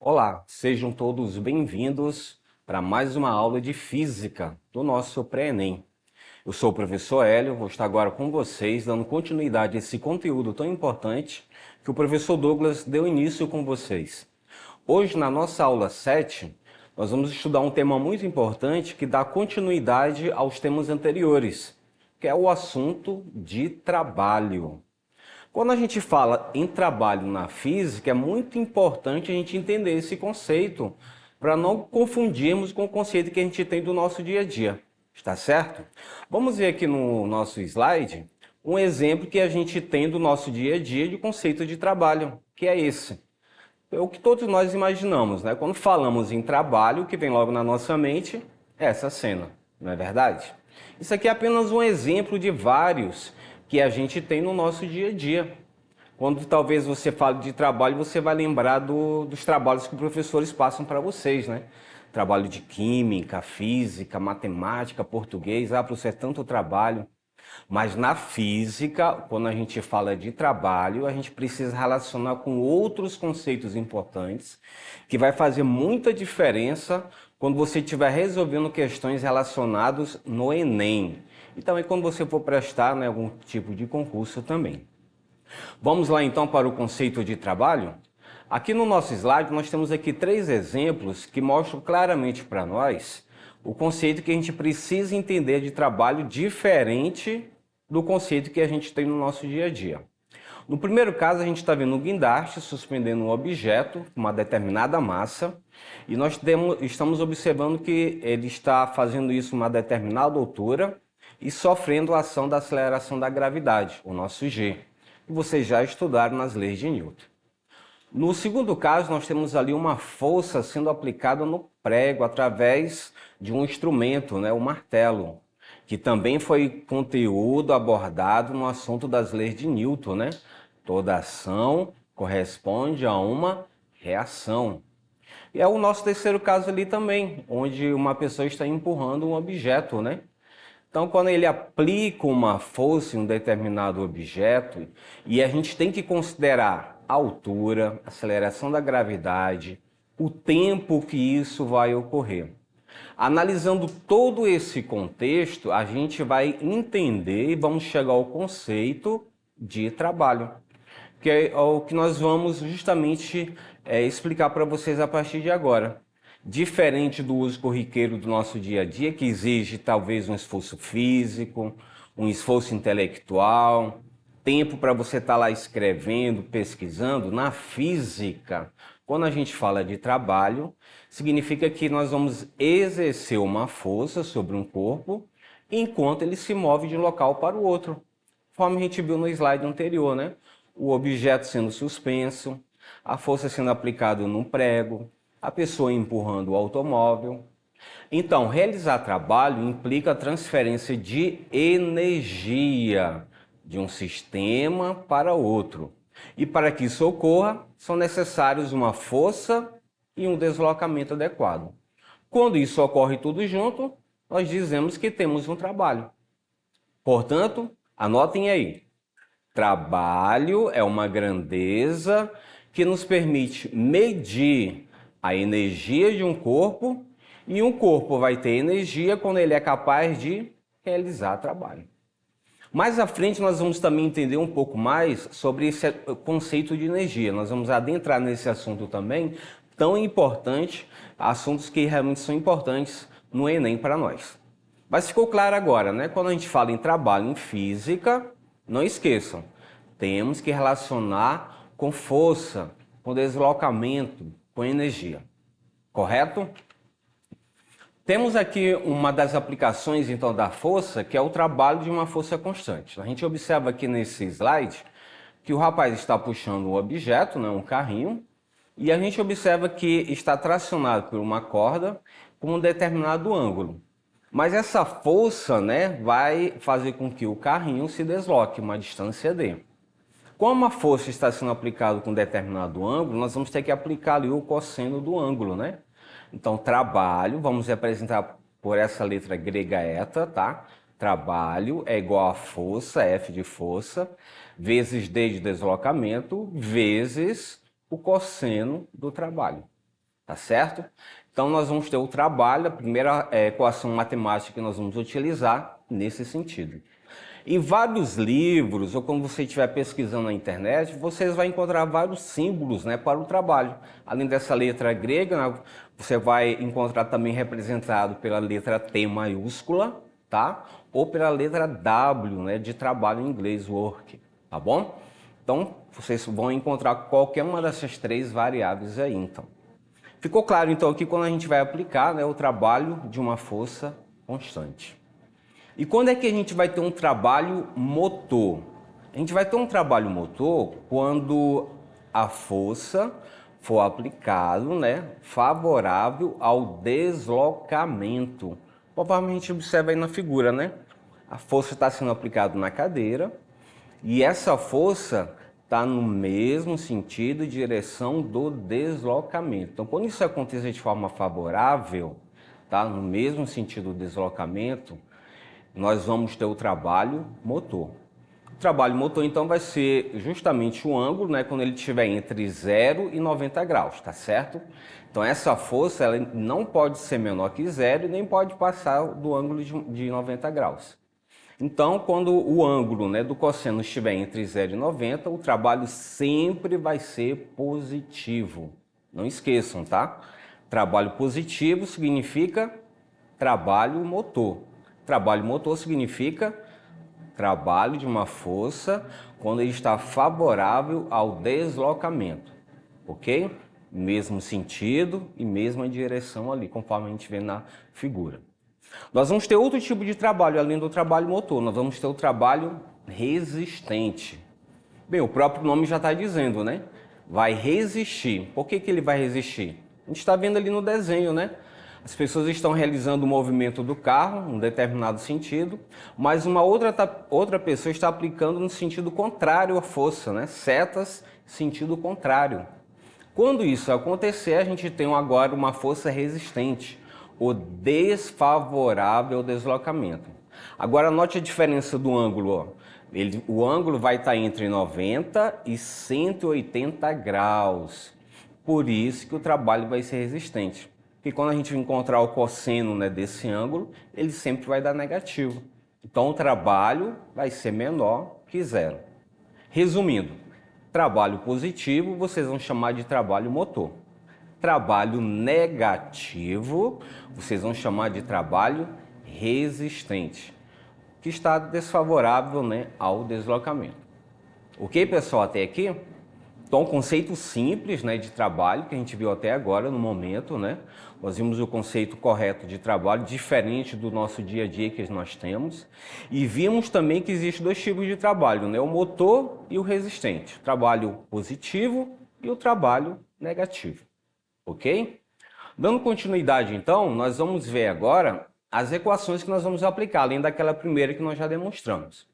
Olá, sejam todos bem-vindos para mais uma aula de Física do nosso Pré-ENEM. Eu sou o professor Hélio, vou estar agora com vocês, dando continuidade a esse conteúdo tão importante que o professor Douglas deu início com vocês. Hoje, na nossa aula 7, nós vamos estudar um tema muito importante que dá continuidade aos temas anteriores, que é o assunto de trabalho. Quando a gente fala em trabalho na física, é muito importante a gente entender esse conceito para não confundirmos com o conceito que a gente tem do nosso dia a dia. Está certo? Vamos ver aqui no nosso slide um exemplo que a gente tem do nosso dia a dia de conceito de trabalho, que é esse. É o que todos nós imaginamos, né? Quando falamos em trabalho, o que vem logo na nossa mente é essa cena, não é verdade? Isso aqui é apenas um exemplo de vários que a gente tem no nosso dia a dia. Quando talvez você fale de trabalho, você vai lembrar dos trabalhos que os professores passam para vocês, né? Trabalho de química, física, matemática, português, professor, é tanto trabalho. Mas na física, quando a gente fala de trabalho, a gente precisa relacionar com outros conceitos importantes, que vai fazer muita diferença quando você estiver resolvendo questões relacionadas no Enem. E também quando você for prestar, né, algum tipo de concurso também. Vamos lá então para o conceito de trabalho? Aqui no nosso slide nós temos aqui 3 exemplos que mostram claramente para nós o conceito que a gente precisa entender de trabalho diferente do conceito que a gente tem no nosso dia a dia. No primeiro caso, a gente está vendo um guindaste suspendendo um objeto, uma determinada massa, e nós estamos observando que ele está fazendo isso uma determinada altura e sofrendo a ação da aceleração da gravidade, o nosso G, que vocês já estudaram nas leis de Newton. No segundo caso, nós temos ali uma força sendo aplicada no prego através de um instrumento, né, o martelo, que também foi conteúdo abordado no assunto das leis de Newton, né? Toda ação corresponde a uma reação. E é o nosso terceiro caso ali também, onde uma pessoa está empurrando um objeto, né? Então, quando ele aplica uma força em um determinado objeto, e a gente tem que considerar a altura, a aceleração da gravidade, o tempo que isso vai ocorrer. Analisando todo esse contexto, a gente vai entender e vamos chegar ao conceito de trabalho, que é o que nós vamos justamente explicar para vocês a partir de agora. Diferente do uso corriqueiro do nosso dia a dia, que exige talvez um esforço físico, um esforço intelectual, tempo para você estar lá escrevendo, pesquisando, na física, quando a gente fala de trabalho, significa que nós vamos exercer uma força sobre um corpo enquanto ele se move de um local para o outro, conforme a gente viu no slide anterior, né? O objeto sendo suspenso, a força sendo aplicada num prego, a pessoa empurrando o automóvel. Então, realizar trabalho implica a transferência de energia de um sistema para outro. E para que isso ocorra, são necessários uma força e um deslocamento adequado. Quando isso ocorre tudo junto, nós dizemos que temos um trabalho. Portanto, anotem aí. Trabalho é uma grandeza que nos permite medir a energia de um corpo, e um corpo vai ter energia quando ele é capaz de realizar trabalho. Mais à frente nós vamos também entender um pouco mais sobre esse conceito de energia. Nós vamos adentrar nesse assunto também, tão importante, assuntos que realmente são importantes no Enem para nós. Mas ficou claro agora, né? Quando a gente fala em trabalho em física, não esqueçam, temos que relacionar com força, com deslocamento, com energia. Correto? Temos aqui uma das aplicações, então, da força, que é o trabalho de uma força constante. A gente observa aqui nesse slide que o rapaz está puxando um objeto, né, um carrinho, e a gente observa que está tracionado por uma corda com um determinado ângulo. Mas essa força, né, vai fazer com que o carrinho se desloque uma distância d. Como a força está sendo aplicada com um determinado ângulo, nós vamos ter que aplicar ali o cosseno do ângulo, né? Então, trabalho, vamos representar por essa letra grega eta, tá? Trabalho é igual a força, F de força, vezes D de deslocamento, vezes o cosseno do trabalho. tá certo? Então nós vamos ter o trabalho, a primeira equação matemática que nós vamos utilizar nesse sentido. Em vários livros, ou quando você estiver pesquisando na internet, vocês vão encontrar vários símbolos, né, para o trabalho. Além dessa letra grega, né, você vai encontrar também representado pela letra T maiúscula, tá? Ou pela letra W, né, de trabalho em inglês, work, tá bom? Então, vocês vão encontrar qualquer uma dessas três variáveis aí, então. Ficou claro, então, que quando a gente vai aplicar, né, o trabalho de uma força constante. E quando é que a gente vai ter um trabalho motor? A gente vai ter um trabalho motor quando a força for aplicado, né, favorável ao deslocamento. Conforme a gente observa aí na figura, né? A força está sendo aplicada na cadeira e essa força está no mesmo sentido e direção do deslocamento. Então, quando isso acontecer de forma favorável, tá, no mesmo sentido do deslocamento, nós vamos ter o trabalho motor. O trabalho motor, então, vai ser justamente o ângulo, né, quando ele estiver entre 0 e 90 graus, tá certo? Então, essa força ela não pode ser menor que zero e nem pode passar do ângulo de 90 graus. Então, quando o ângulo, né, do cosseno estiver entre 0 e 90, o trabalho sempre vai ser positivo. Não esqueçam, tá? Trabalho positivo significa trabalho motor. Trabalho motor significa trabalho de uma força quando ele está favorável ao deslocamento, ok? Mesmo sentido e mesma direção ali, conforme a gente vê na figura. Nós vamos ter outro tipo de trabalho, além do trabalho motor, nós vamos ter o trabalho resistente. Bem, o próprio nome já está dizendo, né? Vai resistir. Por que ele vai resistir? A gente está vendo ali no desenho, né? As pessoas estão realizando o movimento do carro, em um determinado sentido, mas uma outra pessoa está aplicando no sentido contrário à força, né? Setas, sentido contrário. Quando isso acontecer, a gente tem agora uma força resistente, o desfavorável ao deslocamento. Agora note a diferença do ângulo, ó. O ângulo vai estar entre 90 e 180 graus. Por isso que o trabalho vai ser resistente. Porque quando a gente encontrar o cosseno, né, desse ângulo, ele sempre vai dar negativo. Então o trabalho vai ser menor que zero. Resumindo, trabalho positivo vocês vão chamar de trabalho motor. Trabalho negativo vocês vão chamar de trabalho resistente, que está desfavorável, né, ao deslocamento. Ok, pessoal, até aqui? Então, um conceito simples, né, de trabalho que a gente viu até agora no momento, né? Nós vimos o conceito correto de trabalho, diferente do nosso dia a dia que nós temos. E vimos também que existem dois tipos de trabalho, né? O motor e o resistente. O trabalho positivo e o trabalho negativo. Ok? Dando continuidade, então, nós vamos ver agora as equações que nós vamos aplicar, além daquela primeira que nós já demonstramos.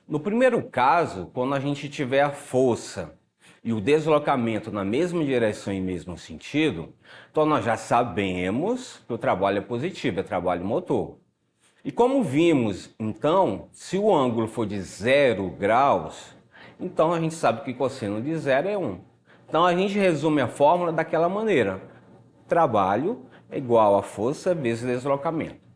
No primeiro caso, quando a gente tiver a força e o deslocamento na mesma direção e mesmo sentido, então nós já sabemos que o trabalho é positivo, é trabalho motor. E como vimos, então, se o ângulo for de 0 graus, então a gente sabe que cosseno de 0 é 1. Então a gente resume a fórmula daquela maneira. Trabalho é igual a força vezes deslocamento.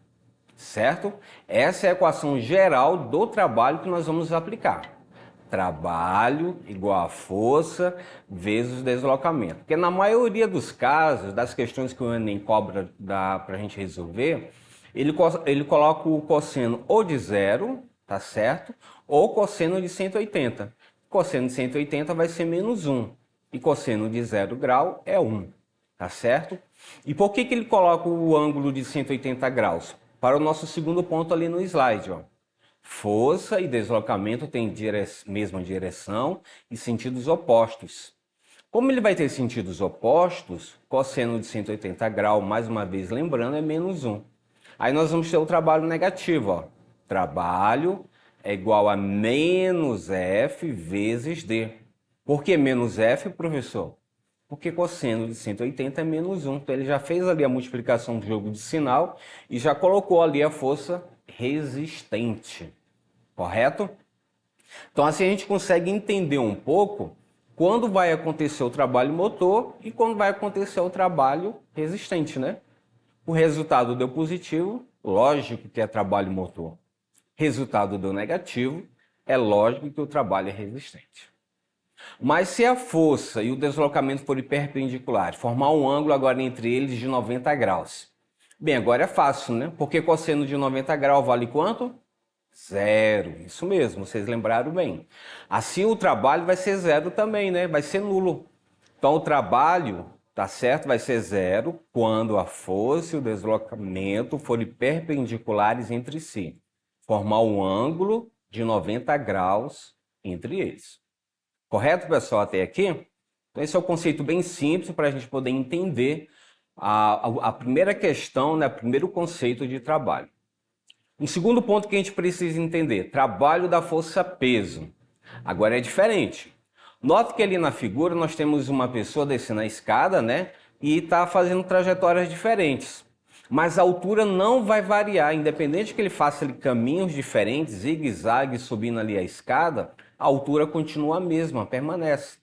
Certo? Essa é a equação geral do trabalho que nós vamos aplicar. Trabalho igual a força vezes deslocamento. Porque na maioria dos casos, das questões que o Enem cobra para a gente resolver, ele coloca o cosseno ou de 0, tá certo? Ou cosseno de 180. Cosseno de 180 vai ser menos 1. E cosseno de 0 grau é 1. Tá certo? E por que ele coloca o ângulo de 180 graus? Para o nosso segundo ponto ali no slide, ó. Força e deslocamento têm mesma direção e sentidos opostos. Como ele vai ter sentidos opostos, cosseno de 180 graus, mais uma vez lembrando, é menos 1. Aí nós vamos ter o trabalho negativo, ó. Trabalho é igual a menos F vezes D. Por que menos F, professor? Porque cosseno de 180 é menos 1. Então ele já fez ali a multiplicação do jogo de sinal e já colocou ali a força resistente. Correto? Então assim a gente consegue entender um pouco quando vai acontecer o trabalho motor e quando vai acontecer o trabalho resistente, né? O resultado deu positivo, lógico que é trabalho motor. Resultado deu negativo, é lógico que o trabalho é resistente. Mas se a força e o deslocamento forem perpendiculares, formar um ângulo agora entre eles de 90 graus. Bem, agora é fácil, né? Porque cosseno de 90 graus vale quanto? Zero. Isso mesmo, vocês lembraram bem. Assim o trabalho vai ser zero também, né? Vai ser nulo. Então o trabalho, tá certo, vai ser zero quando a força e o deslocamento forem perpendiculares entre si. Formar um ângulo de 90 graus entre eles. Correto, pessoal, até aqui? Então esse é o conceito bem simples para a gente poder entender a primeira questão, né, o primeiro conceito de trabalho. Um segundo ponto que a gente precisa entender, trabalho da força-peso. Agora é diferente. Note que ali na figura nós temos uma pessoa descendo a escada, né, e está fazendo trajetórias diferentes. Mas a altura não vai variar, independente que ele faça ali caminhos diferentes, zigue-zague, subindo ali a escada, a altura continua a mesma, permanece.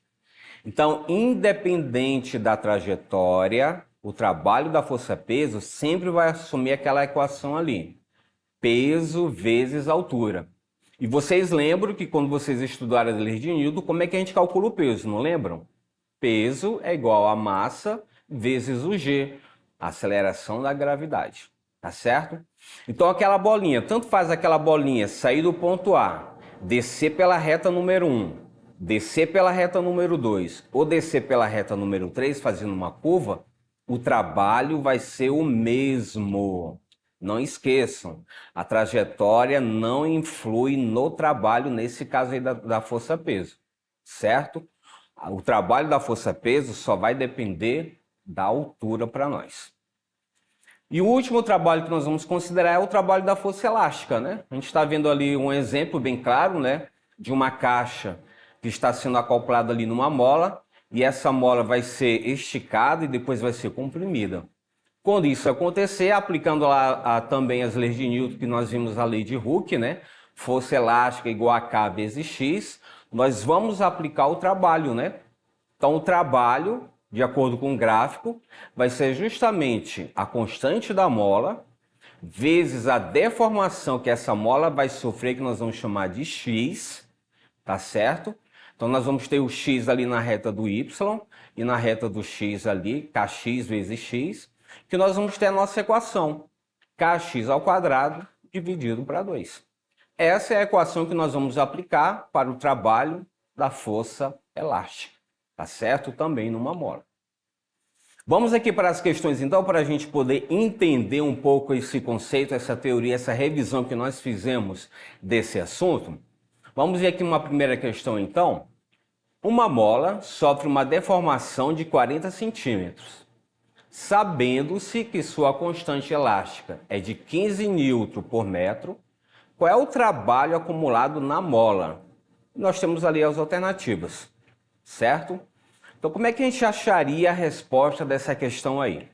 Então, independente da trajetória, o trabalho da força-peso sempre vai assumir aquela equação ali. Peso vezes altura. E vocês lembram que quando vocês estudaram as leis de Newton, como é que a gente calcula o peso, não lembram? Peso é igual a massa vezes o G, a aceleração da gravidade, tá certo? Então aquela bolinha, tanto faz aquela bolinha sair do ponto A, descer pela reta número 1, descer pela reta número 2 ou descer pela reta número 3 fazendo uma curva, o trabalho vai ser o mesmo. Não esqueçam, a trajetória não influi no trabalho, nesse caso aí da força-peso, certo? O trabalho da força-peso só vai depender da altura para nós. E o último trabalho que nós vamos considerar é o trabalho da força elástica, né? A gente está vendo ali um exemplo bem claro, né? De uma caixa que está sendo acoplada ali numa mola e essa mola vai ser esticada e depois vai ser comprimida. Quando isso acontecer, aplicando lá também as leis de Newton, que nós vimos a lei de Hooke, né? Força elástica igual a K vezes X, nós vamos aplicar o trabalho, né? Então, o trabalho, de acordo com o gráfico, vai ser justamente a constante da mola vezes a deformação que essa mola vai sofrer, que nós vamos chamar de X, tá certo? Então, nós vamos ter o X ali na reta do Y e na reta do X ali, Kx vezes X, que nós vamos ter a nossa equação, Kx ao quadrado dividido para 2. Essa é a equação que nós vamos aplicar para o trabalho da força elástica, tá certo? Também numa mola. Vamos aqui para as questões então, para a gente poder entender um pouco esse conceito, essa teoria, essa revisão que nós fizemos desse assunto. Vamos ver aqui uma primeira questão então. Uma mola sofre uma deformação de 40 centímetros. Sabendo-se que sua constante elástica é de 15 Newton por metro, qual é o trabalho acumulado na mola? Nós temos ali as alternativas, certo? Então, como é que a gente acharia a resposta dessa questão aí?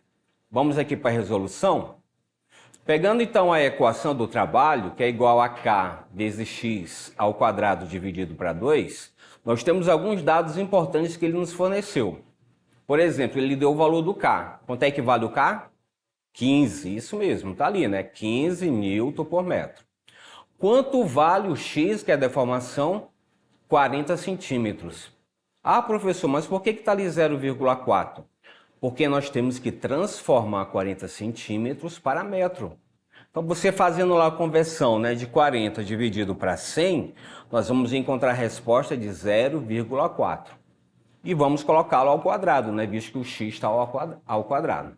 Vamos aqui para a resolução. Pegando então a equação do trabalho, que é igual a K vezes X ao quadrado dividido para 2, nós temos alguns dados importantes que ele nos forneceu. Por exemplo, ele deu o valor do K. Quanto é que vale o K? 15, isso mesmo, tá ali, né? 15 Newton por metro. Quanto vale o X, que é a deformação? 40 centímetros. Ah, professor, mas por que está ali 0,4? Porque nós temos que transformar 40 centímetros para metro. Então, você fazendo lá a conversão, né, de 40 dividido para 100, nós vamos encontrar a resposta de 0,4. E vamos colocá-lo ao quadrado, né, visto que o x está ao quadrado.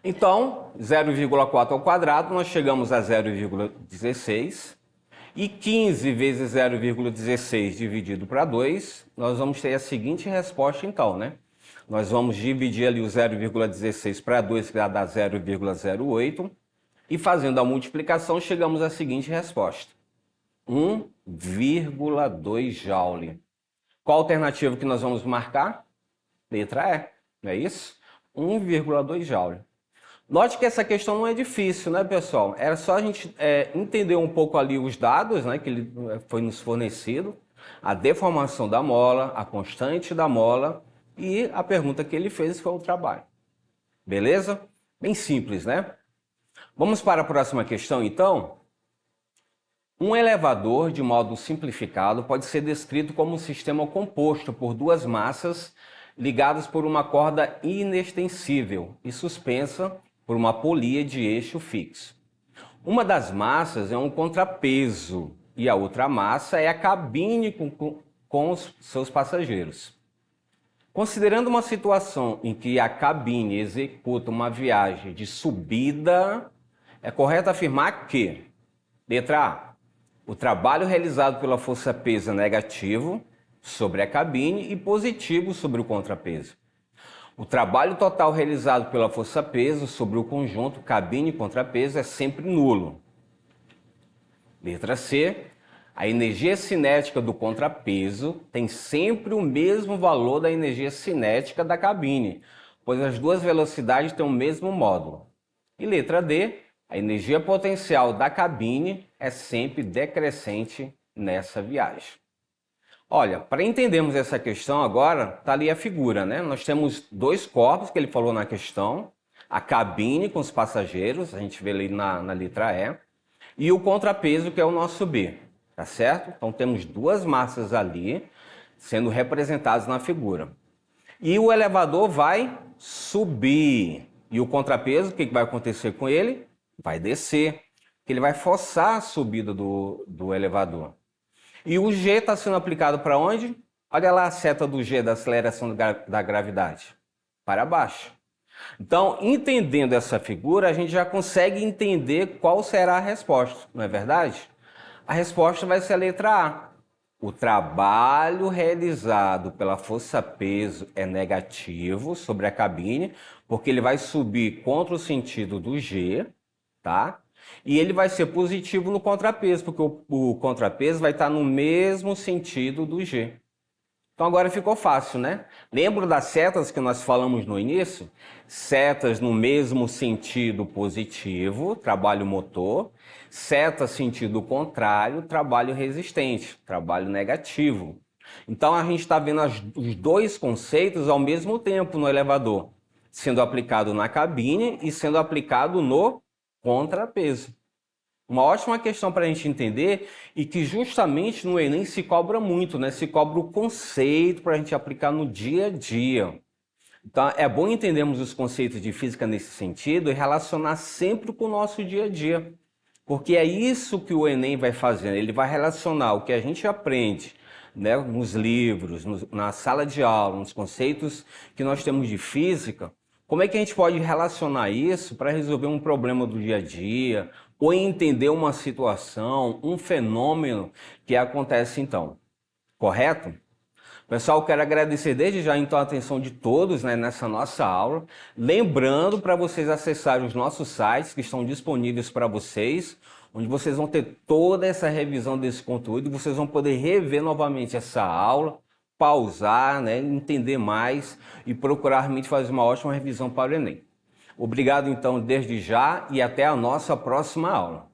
Então, 0,4 ao quadrado, nós chegamos a 0,16. E 15 vezes 0,16 dividido para 2, nós vamos ter a seguinte resposta então, né? Nós vamos dividir ali o 0,16 para 2, que dá 0,08. E fazendo a multiplicação, chegamos à seguinte resposta. 1,2 joule. Qual alternativa que nós vamos marcar? Letra E, não é isso? 1,2 joule. Note que essa questão não é difícil, né, pessoal? Era só a gente entender um pouco ali os dados, né, que ele foi nos fornecido. a deformação da mola, a constante da mola e a pergunta que ele fez foi o trabalho. Beleza? Bem simples, né? Vamos para a próxima questão, então? Um elevador, de modo simplificado, pode ser descrito como um sistema composto por duas massas ligadas por uma corda inextensível e suspensa por uma polia de eixo fixo. Uma das massas é um contrapeso e a outra massa é a cabine com os seus passageiros. Considerando uma situação em que a cabine executa uma viagem de subida, é correto afirmar que, letra A, o trabalho realizado pela força-peso é negativo sobre a cabine e positivo sobre o contrapeso. O trabalho total realizado pela força-peso sobre o conjunto cabine e contrapeso é sempre nulo. Letra C, a energia cinética do contrapeso tem sempre o mesmo valor da energia cinética da cabine, pois as duas velocidades têm o mesmo módulo. E letra D, a energia potencial da cabine é sempre decrescente nessa viagem. Olha, para entendermos essa questão agora, está ali a figura, né? Nós temos dois corpos que ele falou na questão, a cabine com os passageiros, a gente vê ali na letra E, e o contrapeso que é o nosso B, tá certo? Então temos duas massas ali sendo representadas na figura. E o elevador vai subir. E o contrapeso, o que vai acontecer com ele? Vai descer, que ele vai forçar a subida do elevador. E o G está sendo aplicado para onde? Olha lá a seta do G da aceleração da gravidade. Para baixo. Então, entendendo essa figura, a gente já consegue entender qual será a resposta, não é verdade? A resposta vai ser a letra A. O trabalho realizado pela força-peso é negativo sobre a cabine, porque ele vai subir contra o sentido do G, tá? E ele vai ser positivo no contrapeso, porque o contrapeso vai estar no mesmo sentido do G. Então agora ficou fácil, né? Lembra das setas que nós falamos no início? Setas no mesmo sentido positivo, trabalho motor. Seta sentido contrário, trabalho resistente, trabalho negativo. Então a gente está vendo os dois conceitos ao mesmo tempo no elevador, sendo aplicado na cabine e sendo aplicado no contrapeso. Uma ótima questão para a gente entender e que justamente no Enem se cobra muito, né? Se cobra o conceito para a gente aplicar no dia a dia. Então é bom entendermos os conceitos de física nesse sentido e relacionar sempre com o nosso dia a dia. Porque é isso que o Enem vai fazendo, ele vai relacionar o que a gente aprende, né, nos livros, na sala de aula, nos conceitos que nós temos de física. Como é que a gente pode relacionar isso para resolver um problema do dia a dia, ou entender uma situação, um fenômeno que acontece então? Correto? Pessoal, quero agradecer desde já então a atenção de todos, né, nessa nossa aula. Lembrando para vocês acessarem os nossos sites que estão disponíveis para vocês, onde vocês vão ter toda essa revisão desse conteúdo e vocês vão poder rever novamente essa aula, pausar, né, entender mais e procurar realmente fazer uma ótima revisão para o Enem. Obrigado então desde já e até a nossa próxima aula.